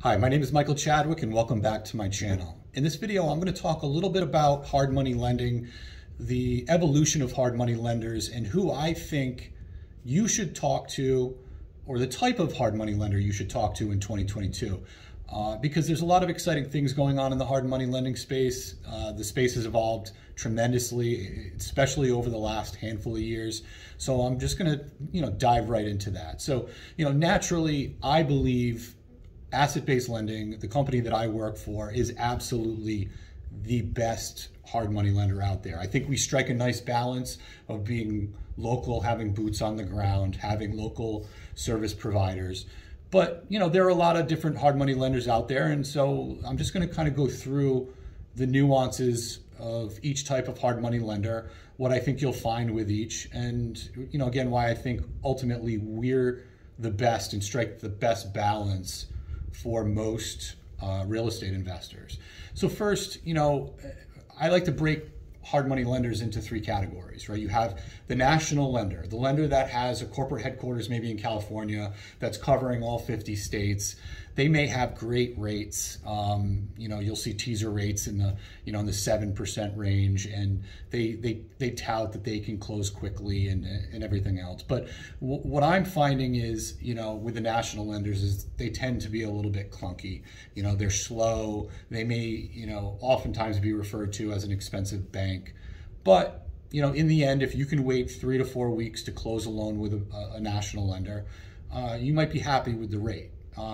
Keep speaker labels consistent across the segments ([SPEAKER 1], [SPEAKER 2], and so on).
[SPEAKER 1] Hi, my name is Michael Chadwick and welcome back to my channel. In this video, I'm going to talk a little bit about hard money lending, the evolution of hard money lenders, and who I think you should talk to, or the type of hard money lender you should talk to in 2022. Because there's a lot of exciting things going on in the hard money lending space. The space has evolved tremendously, especially over the last handful of years. So I'm just going to, dive right into that. So, naturally, I believe asset-based lending, the company that I work for, is absolutely the best hard money lender out there. I think we strike a nice balance of being local, having boots on the ground, having local service providers. But, there are a lot of different hard money lenders out there. And so I'm just going to kind of go through the nuances of each type of hard money lender, what I think you'll find with each, and, again, why I think ultimately we're the best and strike the best balance for most real estate investors. So first, I like to break hard money lenders into three categories, right? You have the national lender, the lender that has a corporate headquarters maybe in California that's covering all 50 states. They may have great rates. You'll see teaser rates in the, in the 7% range, and they tout that they can close quickly and everything else. But what I'm finding is, with the national lenders is they tend to be a little bit clunky. They're slow. They may, oftentimes be referred to as an expensive bank. But, in the end, if you can wait 3 to 4 weeks to close a loan with a national lender, you might be happy with the rate.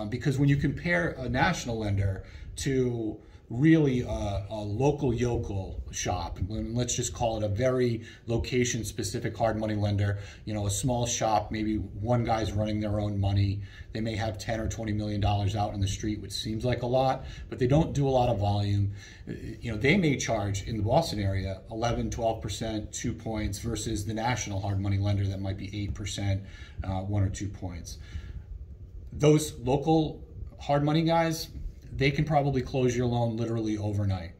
[SPEAKER 1] Because when you compare a national lender to really a local yokel shop, and let's just call it a very location specific hard money lender, a small shop, maybe one guy's running their own money. They may have 10 or $20 million out in the street, which seems like a lot, but they don't do a lot of volume. They may charge in the Boston area 11, 12%, 2 points versus the national hard money lender that might be 8%, 1 or 2 points. Those local hard money guys, they can probably close your loan literally overnight.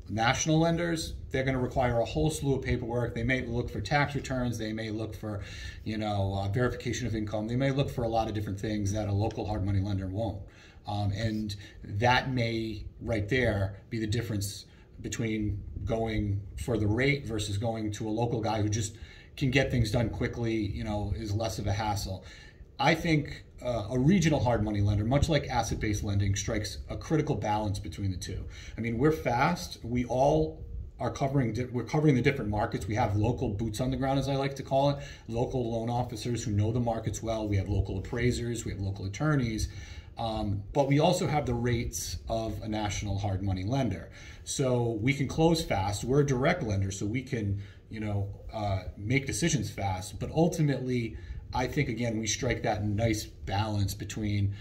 [SPEAKER 1] National lenders, they're going to require a whole slew of paperwork. They may look for tax returns. They may look for, verification of income. They may look for a lot of different things that a local hard money lender won't. And that may, right there, be the difference between going for the rate versus going to a local guy who just can get things done quickly, is less of a hassle. I think a regional hard money lender, much like asset-based lending, strikes a critical balance between the two. I mean, we're fast. We all are covering the different markets. We have local boots on the ground, as I like to call it, local loan officers who know the markets well. We have local appraisers. We have local attorneys. But we also have the rates of a national hard money lender. So we can close fast. We're a direct lender, so we can, make decisions fast. But ultimately, I think, again, we strike that nice balance between,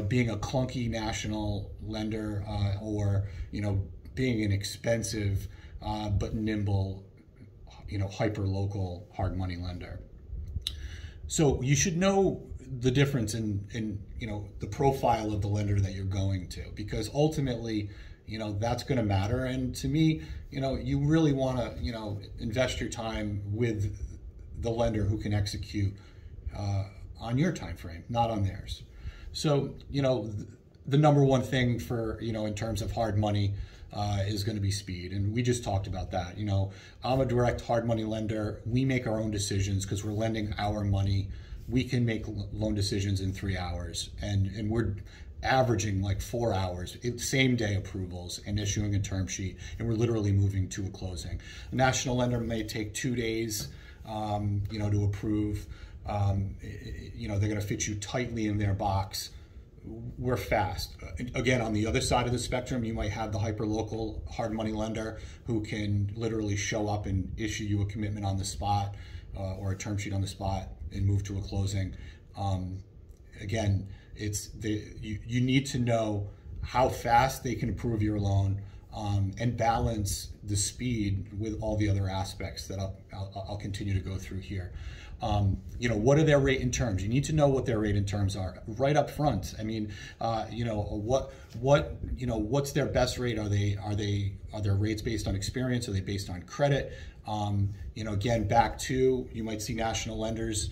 [SPEAKER 1] being a clunky national lender or, being an expensive but nimble, hyper-local hard money lender. So you should know the difference in the profile of the lender that you're going to, because ultimately, that's going to matter. And to me, you really want to, invest your time with the lender who can execute on your time frame, not on theirs. So, the number one thing for, in terms of hard money is going to be speed. And we just talked about that. I'm a direct hard money lender. We make our own decisions because we're lending our money. We can make loan decisions in 3 hours, and we're averaging like 4 hours, same day approvals and issuing a term sheet, and we're literally moving to a closing. A national lender may take 2 days, to approve. They're going to fit you tightly in their box. We're fast. Again, on the other side of the spectrum, you might have the hyper-local hard money lender who can literally show up and issue you a commitment on the spot or a term sheet on the spot and move to a closing. Again, you need to know how fast they can approve your loan and balance the speed with all the other aspects that I'll continue to go through here. What are their rate and terms? You need to know what their rate and terms are right up front. I mean, what's their best rate? Are their rates based on experience? Are they based on credit? Again, back to, you might see national lenders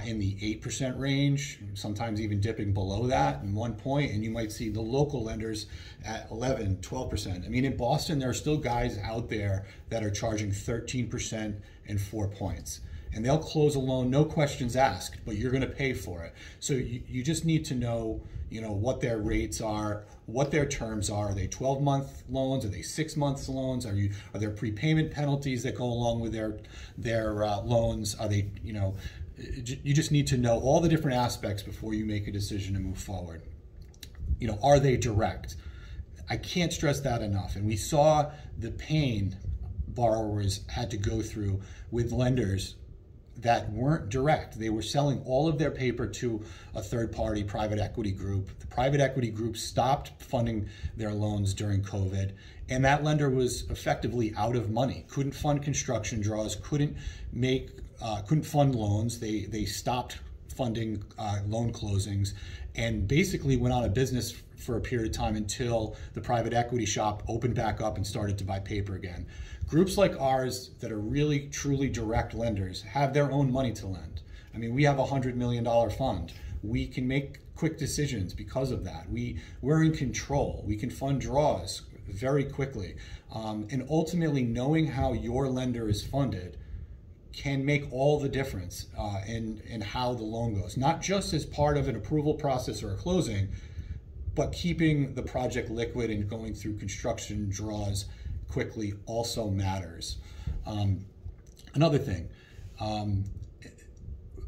[SPEAKER 1] in the 8% range, sometimes even dipping below that in one point, and you might see the local lenders at 11, 12%. I mean, in Boston, there are still guys out there that are charging 13% and 4 points. And they'll close a loan, no questions asked, but you're going to pay for it. So you just need to know, what their rates are, what their terms are. Are they 12-month loans? Are they 6-month loans? Are there prepayment penalties that go along with their loans? Are they, you just need to know all the different aspects before you make a decision to move forward. Are they direct? I can't stress that enough. And we saw the pain borrowers had to go through with lenders that weren't direct. They were selling all of their paper to a third-party private equity group. The private equity group stopped funding their loans during COVID, and that lender was effectively out of money. Couldn't fund construction draws, couldn't fund loans. They stopped funding loan closings, and basically went out of business for a period of time until the private equity shop opened back up and started to buy paper again. Groups like ours that are really, truly direct lenders have their own money to lend. I mean, we have a $100 million fund. We can make quick decisions because of that. We're in control. We can fund draws very quickly. And ultimately, knowing how your lender is funded can make all the difference in how the loan goes. Not just as part of an approval process or a closing, but keeping the project liquid and going through construction draws quickly also matters. Another thing,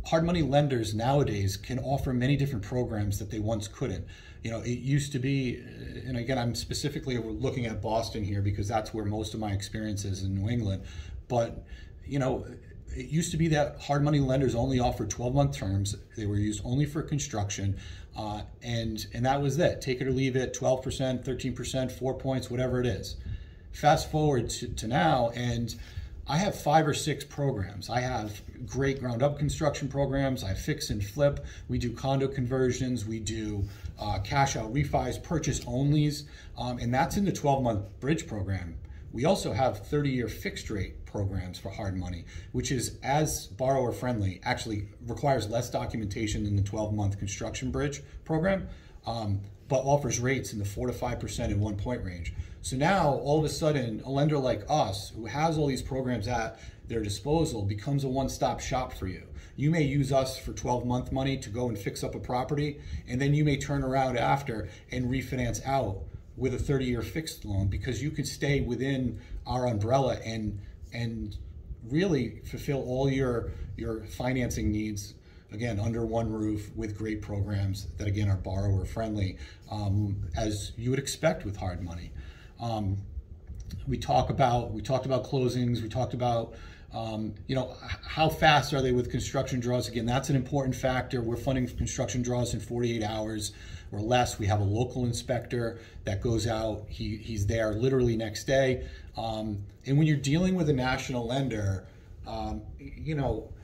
[SPEAKER 1] hard money lenders nowadays can offer many different programs that they once couldn't. It used to be, and again, I'm specifically looking at Boston here because that's where most of my experience is in New England, but it used to be that hard money lenders only offered 12-month terms. They were used only for construction, and that was it. Take it or leave it, 12%, 13%, 4 points, whatever it is. Fast forward to now, and I have 5 or 6 programs. I have great ground up construction programs. I fix and flip. We do condo conversions. We do cash out refis, purchase onlys, and that's in the 12-month bridge program. We also have 30-year fixed rate programs for hard money, which is as borrower friendly, actually requires less documentation than the 12-month construction bridge program, but offers rates in the 4 to 5% and 1 point range. So now all of a sudden, a lender like us who has all these programs at their disposal becomes a one-stop shop for you. You may use us for 12-month money to go and fix up a property, and then you may turn around after and refinance out with a 30-year fixed loan because you could stay within our umbrella and really fulfill all your financing needs, again, under one roof with great programs that, again, are borrower friendly, as you would expect with hard money. We talked about closings. We talked about how fast are they with construction draws? Again, that's an important factor. We're funding construction draws in 48 hours or less. We have a local inspector that goes out. He's there literally next day. And when you're dealing with a national lender,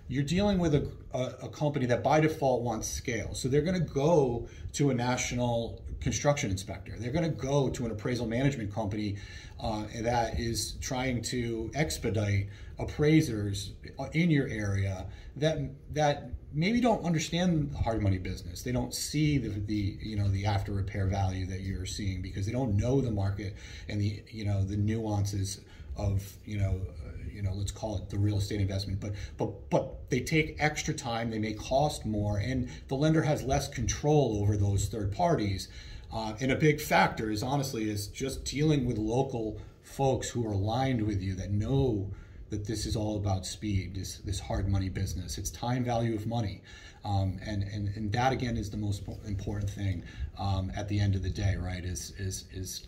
[SPEAKER 1] you're dealing with a company that by default wants scale. So they're going to go to a national construction inspector. They're going to go to an appraisal management company that is trying to expedite appraisers in your area that maybe don't understand the hard money business. They don't see the after repair value that you're seeing because they don't know the market and the nuances of let's call it the real estate investment, but they take extra time, they may cost more, and the lender has less control over those third parties. And a big factor is just dealing with local folks who are aligned with you that know that this is all about speed, this hard money business. It's time value of money. And that again is the most important thing at the end of the day, right? Is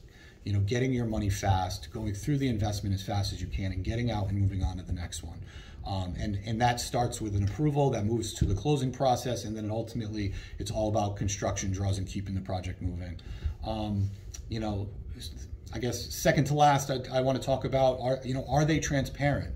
[SPEAKER 1] getting your money fast, going through the investment as fast as you can, and getting out and moving on to the next one. And that starts with an approval that moves to the closing process, and then ultimately it's all about construction draws and keeping the project moving. I guess second to last, I want to talk about are they transparent?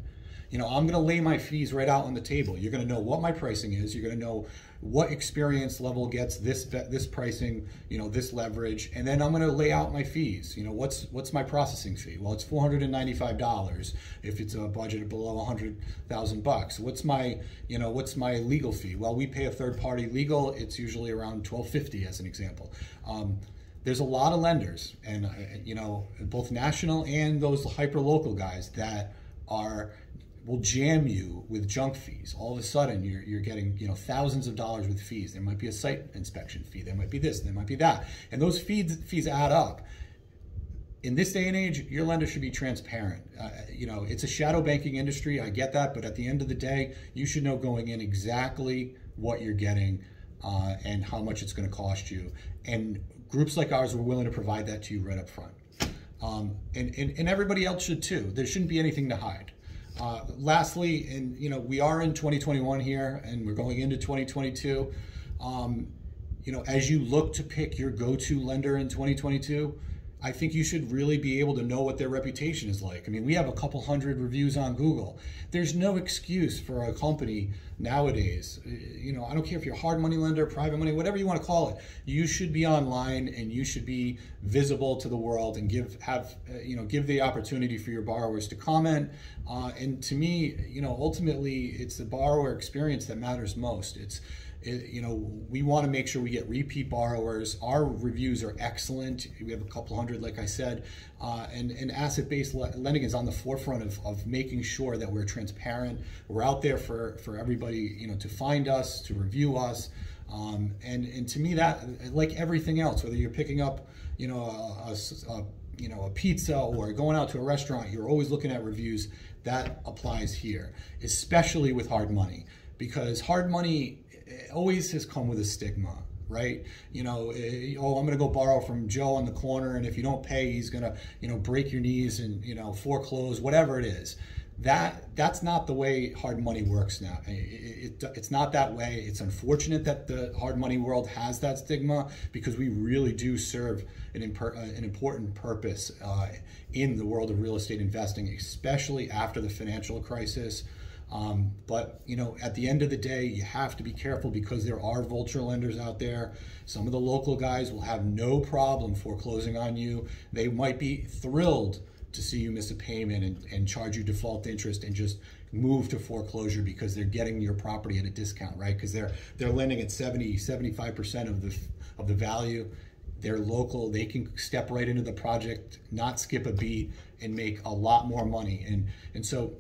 [SPEAKER 1] I'm going to lay my fees right out on the table. You're going to know what my pricing is. You're going to know what experience level gets this pricing, this leverage, and then I'm going to lay out my fees. What's my processing fee? Well, it's $495 if it's a budget below $100,000. What's my legal fee? Well, we pay a third-party legal. It's usually around $1,250 as an example. There's a lot of lenders, and both national and those hyper-local guys that will jam you with junk fees. All of a sudden, you're getting thousands of dollars with fees. There might be a site inspection fee. There might be this. There might be that, and those fees add up. In this day and age, your lender should be transparent. It's a shadow banking industry. I get that, but at the end of the day, you should know going in exactly what you're getting and how much it's going to cost you. And groups like ours, we're willing to provide that to you right up front. And everybody else should too. There shouldn't be anything to hide. Lastly, and we are in 2021 here, and we're going into 2022. As you look to pick your go-to lender in 2022, I think you should really be able to know what their reputation is like. I mean, we have a couple hundred reviews on Google. There's no excuse for a company nowadays. I don't care if you're a hard money lender, private money, whatever you want to call it. You should be online and you should be visible to the world and give the opportunity for your borrowers to comment. And to me, ultimately, it's the borrower experience that matters most. We want to make sure we get repeat borrowers. Our reviews are excellent. We have a couple hundred, like I said, and asset-based lending is on the forefront of making sure that we're transparent. We're out there for everybody, to find us, to review us, and to me that, like everything else, whether you're picking up, a pizza or going out to a restaurant, you're always looking at reviews. That applies here, especially with hard money, because hard money always has come with a stigma, right? I'm going to go borrow from Joe on the corner, and if you don't pay, he's going to, break your knees and, foreclose, whatever it is. That's not the way hard money works now. It's not that way. It's unfortunate that the hard money world has that stigma, because we really do serve an important purpose in the world of real estate investing, especially after the financial crisis. But at the end of the day, you have to be careful, because there are vulture lenders out there. Some of the local guys will have no problem foreclosing on you. They might be thrilled to see you miss a payment and charge you default interest and just move to foreclosure because they're getting your property at a discount, right? Because they're lending at 75% of the value. They're local. They can step right into the project, not skip a beat, and make a lot more money. And so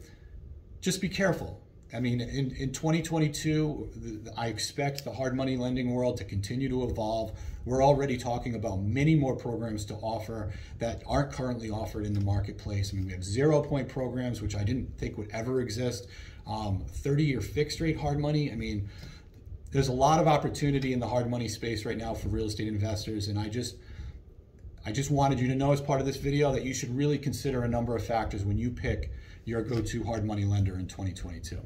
[SPEAKER 1] just be careful. I mean, in 2022, I expect the hard money lending world to continue to evolve. We're already talking about many more programs to offer that aren't currently offered in the marketplace. I mean, we have 0-point programs, which I didn't think would ever exist. 30-year fixed rate hard money. I mean, there's a lot of opportunity in the hard money space right now for real estate investors. And I just wanted you to know, as part of this video, that you should really consider a number of factors when you pick your go-to hard money lender in 2022.